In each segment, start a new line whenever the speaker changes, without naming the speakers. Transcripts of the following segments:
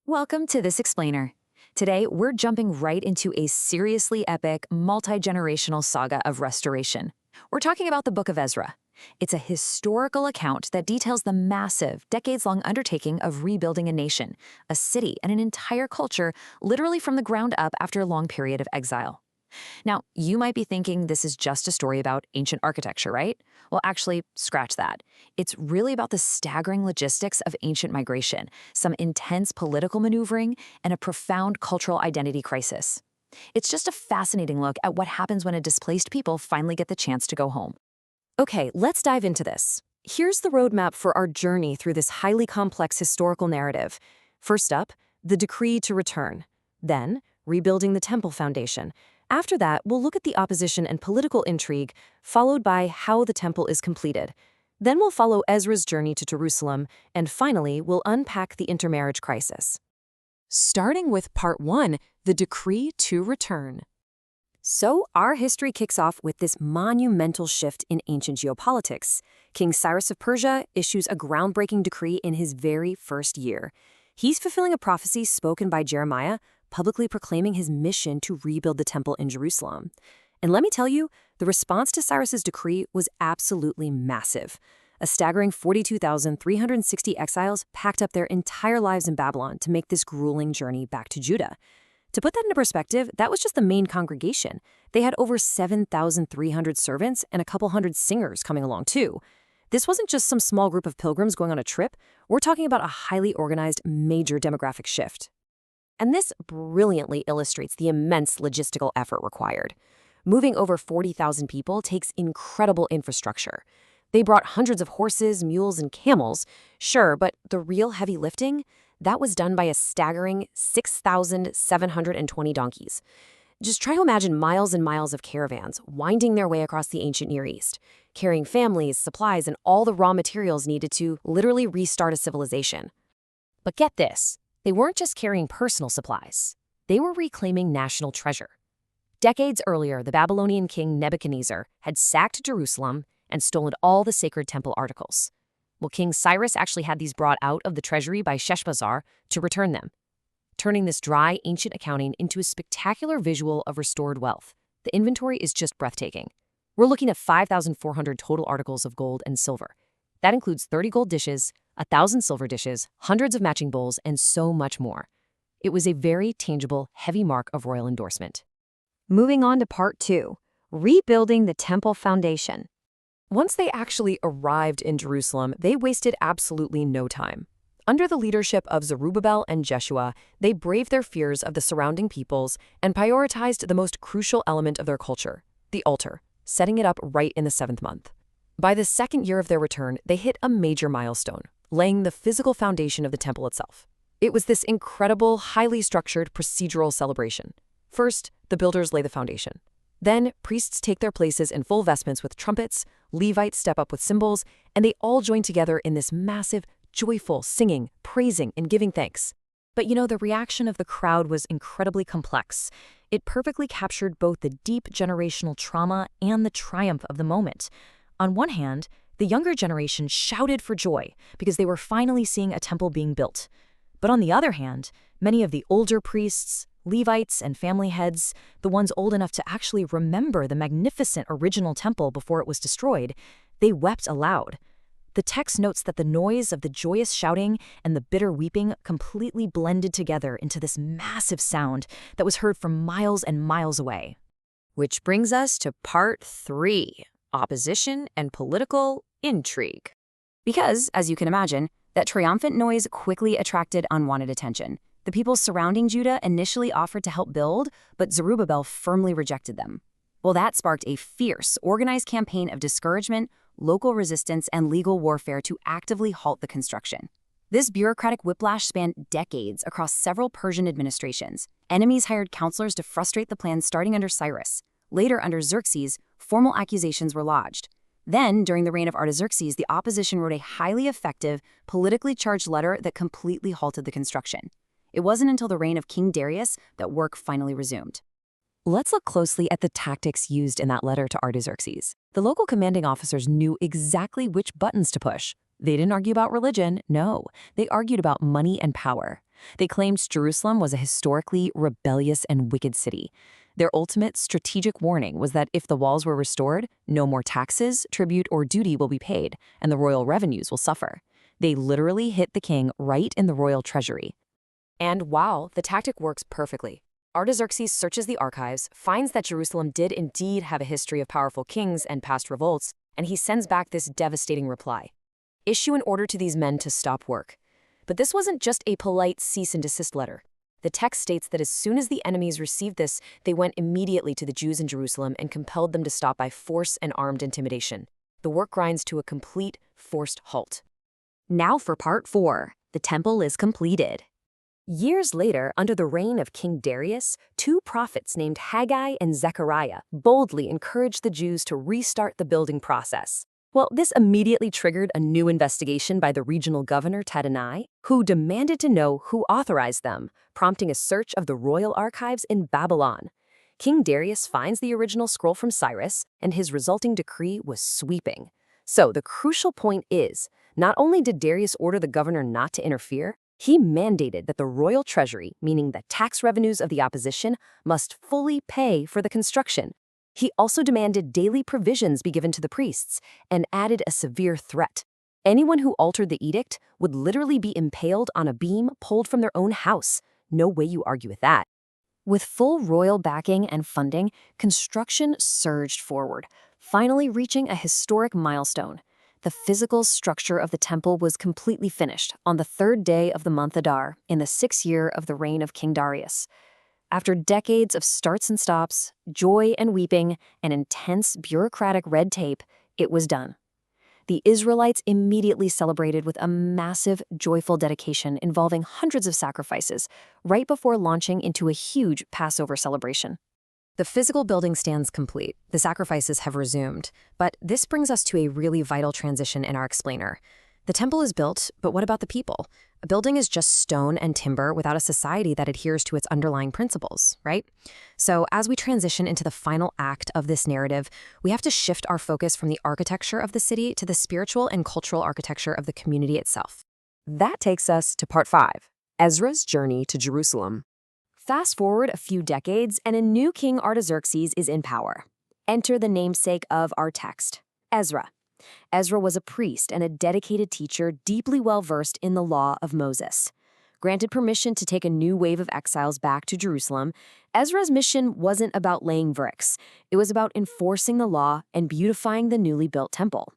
Welcome to This Explainer. Today, we're jumping right into a seriously epic, multi-generational saga of restoration. We're talking about the Book of Ezra. It's a historical account that details the massive, decades-long undertaking of rebuilding a nation, a city, and an entire culture, literally from the ground up after a long period of exile. Now, you might be thinking this is just a story about ancient architecture, right? Well, actually, scratch that. It's really about the staggering logistics of ancient migration, some intense political maneuvering, and a profound cultural identity crisis. It's just a fascinating look at what happens when a displaced people finally get the chance to go home.
Okay, let's dive into this. Here's the roadmap for our journey through this highly complex historical narrative. First up, the decree to return. Then, rebuilding the temple foundation. After that, we'll look at the opposition and political intrigue, followed by how the temple is completed. Then we'll follow Ezra's journey to Jerusalem, and finally, we'll unpack the intermarriage crisis. Starting with Part 1, the decree to return. So, our history kicks off with this monumental shift in ancient geopolitics. King Cyrus of Persia issues a groundbreaking decree in his very first year. He's fulfilling a prophecy spoken by Jeremiah, publicly proclaiming his mission to rebuild the temple in Jerusalem. And let me tell you, the response to Cyrus's decree was absolutely massive. A staggering 42,360 exiles packed up their entire lives in Babylon to make this grueling journey back to Judah. To put that into perspective, that was just the main congregation. They had over 7,300 servants and a couple hundred singers coming along too. This wasn't just some small group of pilgrims going on a trip. We're talking about a highly organized, major demographic shift. And this brilliantly illustrates the immense logistical effort required. Moving over 40,000 people takes incredible infrastructure. They brought hundreds of horses, mules, and camels, sure, but the real heavy lifting, that was done by a staggering 6,720 donkeys. Just try to imagine miles and miles of caravans winding their way across the ancient Near East, carrying families, supplies, and all the raw materials needed to literally restart a civilization. But get this. They weren't just carrying personal supplies. They were reclaiming national treasure. Decades earlier, the Babylonian king Nebuchadnezzar had sacked Jerusalem and stolen all the sacred temple articles. Well, King Cyrus actually had these brought out of the treasury by Sheshbazzar to return them, turning this dry, ancient accounting into a spectacular visual of restored wealth. The inventory is just breathtaking. We're looking at 5,400 total articles of gold and silver. That includes 30 gold dishes, 1,000 silver dishes, hundreds of matching bowls, and so much more. It was a very tangible, heavy mark of royal endorsement.
Moving on to Part 2, rebuilding the temple foundation.
Once they actually arrived in Jerusalem, they wasted absolutely no time. Under the leadership of Zerubbabel and Jeshua, they braved their fears of the surrounding peoples and prioritized the most crucial element of their culture, the altar, setting it up right in the 7th month. By the second year of their return, they hit a major milestone, laying the physical foundation of the temple itself. It was this incredible, highly structured procedural celebration. First, the builders lay the foundation. Then, priests take their places in full vestments with trumpets, Levites step up with cymbals, and they all join together in this massive, joyful singing, praising, and giving thanks. But the reaction of the crowd was incredibly complex. It perfectly captured both the deep generational trauma and the triumph of the moment. On one hand, the younger generation shouted for joy because they were finally seeing a temple being built. But on the other hand, many of the older priests, Levites, and family heads, the ones old enough to actually remember the magnificent original temple before it was destroyed, they wept aloud. The text notes that the noise of the joyous shouting and the bitter weeping completely blended together into this massive sound that was heard from miles and miles away.
Which brings us to Part 3. Opposition and political intrigue. Because, as you can imagine, that triumphant noise quickly attracted unwanted attention. The people surrounding Judah initially offered to help build, but Zerubbabel firmly rejected them. Well, that sparked a fierce, organized campaign of discouragement, local resistance, and legal warfare to actively halt the construction. This bureaucratic whiplash spanned decades across several Persian administrations. Enemies hired counselors to frustrate the plan starting under Cyrus. Later, under Xerxes, formal accusations were lodged. Then, during the reign of Artaxerxes, the opposition wrote a highly effective, politically charged letter that completely halted the construction. It wasn't until the reign of King Darius that work finally resumed.
Let's look closely at the tactics used in that letter to Artaxerxes. The local commanding officers knew exactly which buttons to push. They didn't argue about religion, no. They argued about money and power.
They claimed Jerusalem was a historically rebellious and wicked city. Their ultimate strategic warning was that if the walls were restored, no more taxes, tribute, or duty will be paid, and the royal revenues will suffer. They literally hit the king right in the royal treasury. And wow, the tactic works perfectly. Artaxerxes searches the archives, finds that Jerusalem did indeed have a history of powerful kings and past revolts, and he sends back this devastating reply. Issue an order to these men to stop work. But this wasn't just a polite cease and desist letter. The text states that as soon as the enemies received this, they went immediately to the Jews in Jerusalem and compelled them to stop by force and armed intimidation. The work grinds to a complete, forced halt.
Now for part 4. The temple is completed. Years later, under the reign of King Darius, 2 prophets named Haggai and Zechariah boldly encouraged the Jews to restart the building process. Well, this immediately triggered a new investigation by the regional governor Tadenai, who demanded to know who authorized them, prompting a search of the royal archives in Babylon. King Darius finds the original scroll from Cyrus, and his resulting decree was sweeping. So the crucial point is, not only did Darius order the governor not to interfere, he mandated that the royal treasury, meaning the tax revenues of the opposition, must fully pay for the construction. He also demanded daily provisions be given to the priests and added a severe threat. Anyone who altered the edict would literally be impaled on a beam pulled from their own house. No way you argue with that. With full royal backing and funding, construction surged forward, finally reaching a historic milestone. The physical structure of the temple was completely finished on the 3rd day of the month Adar in the 6th year of the reign of King Darius. After decades of starts and stops, joy and weeping, and intense bureaucratic red tape, it was done. The Israelites immediately celebrated with a massive, joyful dedication involving hundreds of sacrifices, right before launching into a huge Passover celebration. The physical building stands complete. The sacrifices have resumed. But this brings us to a really vital transition in our explainer. The temple is built, but what about the people? A building is just stone and timber without a society that adheres to its underlying principles, right? So as we transition into the final act of this narrative, we have to shift our focus from the architecture of the city to the spiritual and cultural architecture of the community itself. That takes us to part 5, Ezra's journey to Jerusalem. Fast forward a few decades, and a new king Artaxerxes is in power. Enter the namesake of our text, Ezra. Ezra was a priest and a dedicated teacher deeply well-versed in the law of Moses. Granted permission to take a new wave of exiles back to Jerusalem, Ezra's mission wasn't about laying bricks. It was about enforcing the law and beautifying the newly built temple.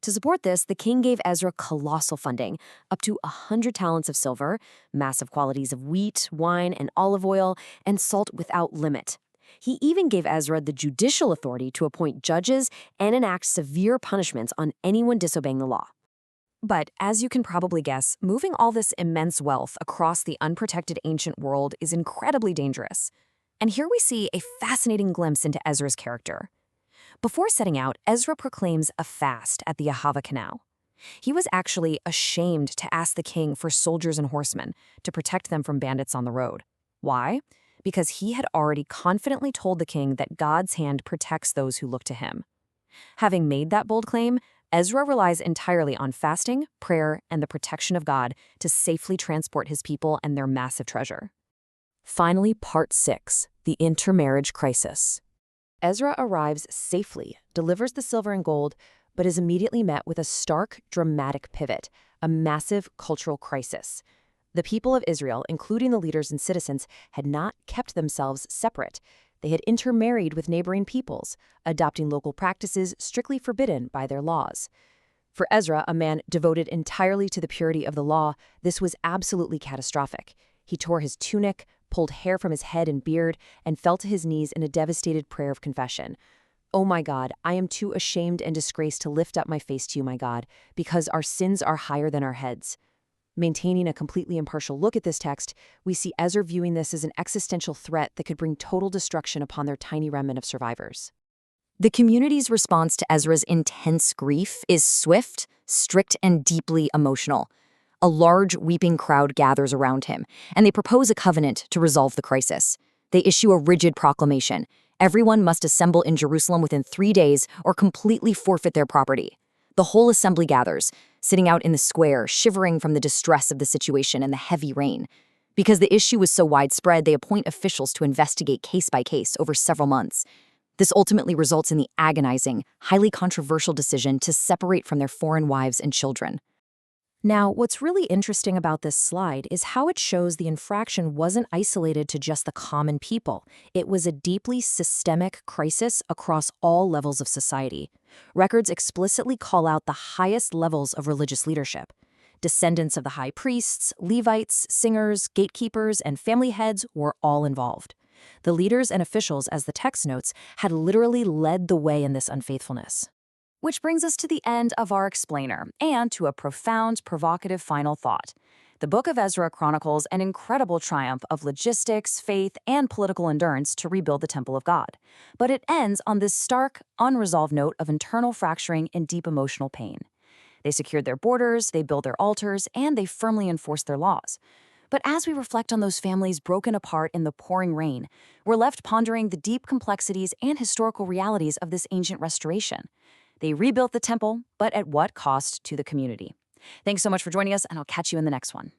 To support this, the king gave Ezra colossal funding, up to 100 talents of silver, massive quantities of wheat, wine, and olive oil, and salt without limit. He even gave Ezra the judicial authority to appoint judges and enact severe punishments on anyone disobeying the law.
But as you can probably guess, moving all this immense wealth across the unprotected ancient world is incredibly dangerous. And here we see a fascinating glimpse into Ezra's character. Before setting out, Ezra proclaims a fast at the Ahava Canal. He was actually ashamed to ask the king for soldiers and horsemen to protect them from bandits on the road. Why? Because he had already confidently told the king that God's hand protects those who look to him. Having made that bold claim, Ezra relies entirely on fasting, prayer, and the protection of God to safely transport his people and their massive treasure. Finally, part 6, the intermarriage crisis. Ezra arrives safely, delivers the silver and gold, but is immediately met with a stark, dramatic pivot, a massive cultural crisis. The people of Israel, including the leaders and citizens, had not kept themselves separate. They had intermarried with neighboring peoples, adopting local practices strictly forbidden by their laws. For Ezra, a man devoted entirely to the purity of the law, this was absolutely catastrophic. He tore his tunic, pulled hair from his head and beard, and fell to his knees in a devastated prayer of confession. "Oh my God, I am too ashamed and disgraced to lift up my face to you, my God, because our sins are higher than our heads." Maintaining a completely impartial look at this text, we see Ezra viewing this as an existential threat that could bring total destruction upon their tiny remnant of survivors. The community's response to Ezra's intense grief is swift, strict, and deeply emotional. A large, weeping crowd gathers around him, and they propose a covenant to resolve the crisis. They issue a rigid proclamation. Everyone must assemble in Jerusalem within 3 days or completely forfeit their property. The whole assembly gathers, sitting out in the square, shivering from the distress of the situation and the heavy rain. Because the issue was so widespread, they appoint officials to investigate case by case over several months. This ultimately results in the agonizing, highly controversial decision to separate from their foreign wives and children.
Now, what's really interesting about this slide is how it shows the infraction wasn't isolated to just the common people. It was a deeply systemic crisis across all levels of society. Records explicitly call out the highest levels of religious leadership. Descendants of the high priests, Levites, singers, gatekeepers, and family heads were all involved. The leaders and officials, as the text notes, had literally led the way in this unfaithfulness.
Which brings us to the end of our explainer, and to a profound, provocative final thought. The Book of Ezra chronicles an incredible triumph of logistics, faith, and political endurance to rebuild the Temple of God. But it ends on this stark, unresolved note of internal fracturing and deep emotional pain. They secured their borders, they built their altars, and they firmly enforced their laws. But as we reflect on those families broken apart in the pouring rain, we're left pondering the deep complexities and historical realities of this ancient restoration. They rebuilt the temple, but at what cost to the community? Thanks so much for joining us, and I'll catch you in the next one.